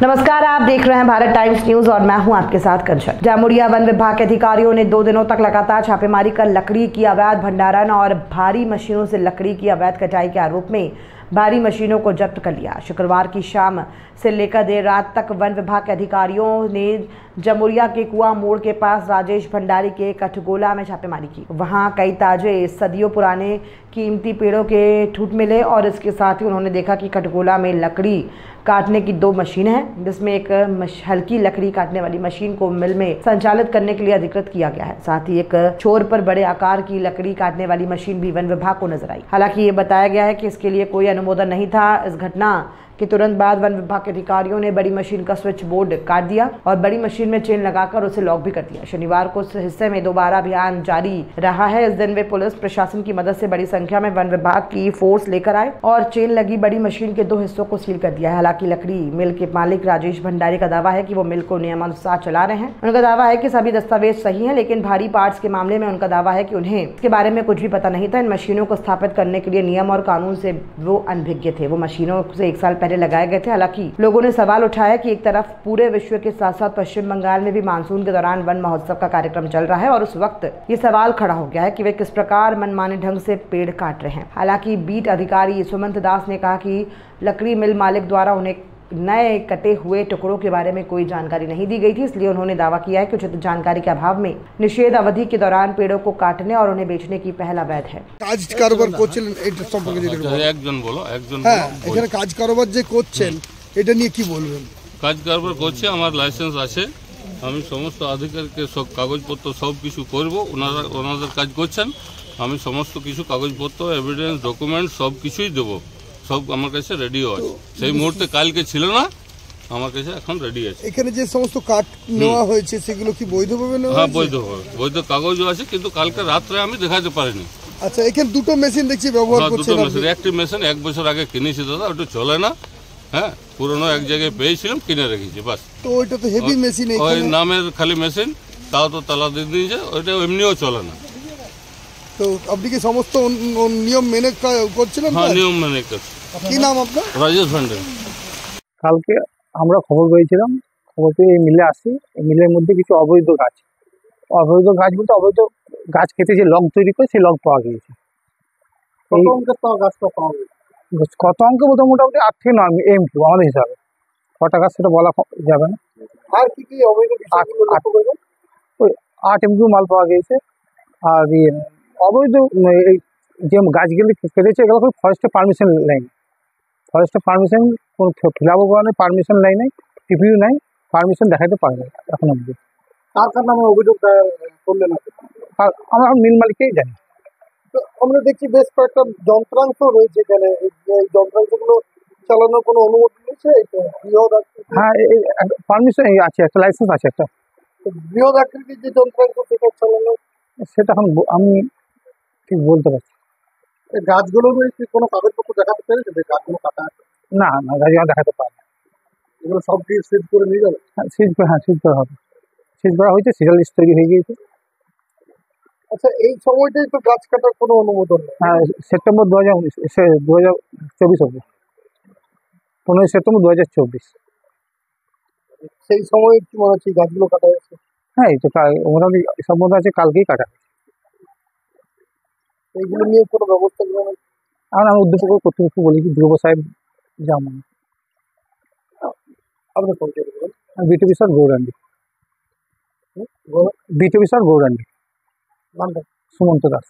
नमस्कार, आप देख रहे हैं भारत टाइम्स न्यूज और मैं हूं आपके साथ कंचन। जामुड़िया वन विभाग के अधिकारियों ने 2 दिनों तक लगातार छापेमारी कर लकड़ी की अवैध भंडारण और भारी मशीनों से लकड़ी की अवैध कटाई के आरोप में भारी मशीनों को जब्त कर लिया। शुक्रवार की शाम से लेकर देर रात तक वन विभाग के अधिकारियों ने जमुरिया के कुआं मोड़ के पास राजेश भंडारी के कठगोला में छापेमारी की। वहां कई ताजे सदियों पुराने कीमती पेड़ों के ठूंठ मिले और इसके साथ ही उन्होंने देखा कि कठगोला में लकड़ी काटने की 2 मशीन हैं, जिसमें एक हल्की लकड़ी काटने वाली मशीन को मिल में संचालित करने के लिए अधिकृत किया गया है। साथ ही एक छोर पर बड़े आकार की लकड़ी काटने वाली मशीन भी वन विभाग को नजर आई। हालांकि ये बताया गया है कि इसके लिए कोई अनुमोदन नहीं था। इस घटना के तुरंत बाद वन विभाग के अधिकारियों ने बड़ी मशीन का स्विच बोर्ड काट दिया और बड़ी मशीन में चेन लगाकर उसे लॉक भी कर दिया। शनिवार को उस हिस्से में दोबारा अभियान जारी रहा है। इस दिन वे पुलिस प्रशासन की मदद से बड़ी संख्या में वन विभाग की फोर्स लेकर आए और चेन लगी बड़ी मशीन के 2 हिस्सों को सील कर दिया है। हालांकि लकड़ी मिल के मालिक राजेश भंडारी का दावा है कि वो मिल को नियमानुसार चला रहे हैं। उनका दावा है कि सभी दस्तावेज सही है, लेकिन भारी पार्ट्स के मामले में उनका दावा है कि उन्हें इसके बारे में कुछ भी पता नहीं था। इन मशीनों को स्थापित करने के लिए नियम और कानून से वो अनभिज्ञ थे। वो मशीनों से 1 साल पहले लगाए गए थे। हालांकि लोगों ने सवाल उठाया कि एक तरफ पूरे विश्व के साथ साथ पश्चिम बंगाल में भी मानसून के दौरान वन महोत्सव का कार्यक्रम चल रहा है और उस वक्त ये सवाल खड़ा हो गया है कि वे किस प्रकार मनमाने ढंग से पेड़ काट रहे हैं। हालांकि बीट अधिकारी सुमंत दास ने कहा कि लकड़ी मिल मालिक द्वारा उन्हें नए कटे हुए टुकड़ों के बारे में कोई जानकारी नहीं दी गई थी, इसलिए उन्होंने दावा किया है कि उचित जानकारी के अभाव में निषेध अवधि के दौरान पेड़ों को काटने और उन्हें बेचने की पहल अवैध है। কাজ কারবার করছিলেন এটা সম্পর্কে যদি একজন বলো হ্যাঁ এখানে কাজ কারবার যে করছেন এটা নিয়ে কি বলবেন? কাজ কারবার করছে, আমার লাইসেন্স আছে, আমি সমস্ত আধিকারিককে সব কাগজপত্র সব কিছু করব। ওনাদের কাজ করছেন, আমি সমস্ত কিছু কাগজপত্র এভিডেন্স ডকুমেন্ট সব কিছুই দেবো। সব আমার কাছে রেডিও আছে। সেই মুহূর্তে কালকে ছিল না, আমার কাছে এখন রেডি আছে। এখানে যে সমস্ত কাঠ নেওয়া হয়েছে সেগুলো কি বৈধভাবে নেওয়া হ্যাঁ, হয়েছে? বৈধভাবে, বৈধ কাগজও আছে, কিন্তু কালকে রাত্রে আমি দেখাতে পারিনি। আচ্ছা, এখানে 2টো মেশিন দেখছি ব্যবহার করছেন। দুটো মেশিন, একটি মেশিন 1 বছর আগে কিনেছি দাদা, ওটা চলে না। হ্যাঁ, পুরনো এক জায়গায় পেয়েছিলাম, কিনে রেখেছি বাস। তো ওইটা তো হেভি মেশিন, ওই নামের খালি মেশিন, তাও তো তালা দিয়ে দিয়েছে, ওইটা এমনিও চলে না। তো আপনি কি সমস্ত নিয়ম মেনে করছিলেন? হ্যাঁ, নিয়ম মেনে করছি। কি নাম আপনার? রাজেশ ভান্ডারী। কালকে আমরা খবর পেয়েছিলাম, খবর পেয়ে এই মিলে আসি। এই মিলের মধ্যে কিছু অবৈধ গাছ বলতে অবৈধ গাছ কেটে যে লগ তৈরি করে সেই লগ পাওয়া গিয়েছে। কত অঙ্কের গাছটা পাওয়া গেছে? কত অঙ্কে বলতে মোটামুটি 8 থেকে 9 এমকিউ আমাদের হিসাবে। কটা গাছ সেটা বলা যাবে না। আর কি কি অবৈধ বিষয়গুলো লক্ষ্য করবেন? ওই 8 এমকিউ মাল পাওয়া গিয়েছে। আর অবৈধ এই যে গাছগুলি কেটেছে এগুলো কোনো ফরেস্টের পারমিশন নেই। ফরেস্টের পারমিশন কোনো ফিলাপও করা নেই, পারমিশন নেই, টিপিও নাই, পারমিশন দেখাতে পারে না এখন অবধি। কার নামে অভিযোগ করলেন? আর আমরা এখন মিল মালিককেই জানি। আমরা দেখছি বেশ কয়েকটা যন্ত্রাংশ রয়েছে এখানে, এই যন্ত্রাংশগুলো চালানোর কোনো অনুমতি রয়েছে? হ্যাঁ, পারমিশন আছে, একটা লাইসেন্স আছে একটা। বৃহৎ আকৃতির যে যন্ত্রাংশ সেটা চালানো, সেটা এখন আমি ঠিক বলতে পারছি। গাছগুলো কি কোনো কাগজপত্র দেখাতে পেরেছে যে গাছগুলো কাটা আছে? না, গাছ দেখাতে পারে না। এগুলো সব কি সিজ করে নিয়ে যাবে? সিজ করা হবে। সিজ করা হয়েছে, সিরিয়াল লিস্ট তৈরি হয়ে গিয়েছে। আচ্ছা, এই সময়টাই তো গাছ কাটার কোনো অনুমোদন নেই? হ্যাঁ, সেপ্টেম্বর 2024 হবে, 15 সেপ্টেম্বর 2024। সেই সময় কি মনে হচ্ছে গাছগুলো কাটা হয়েছে? হ্যাঁ, এই তো মোটামুটি সম্বন্ধ আছে, কালকেই কাটা। এইগুলো নিয়ে কোনো ব্যবস্থা গ্রহণ? আর আমি উদ্যোগ কর্তৃপক্ষ বলেছি, ধ্রুব সাহেব যেমন। আপনার পরিচয় দেবেন? BTV sir Gaurangi. BTV sir Gaurangi. Sumanta Das.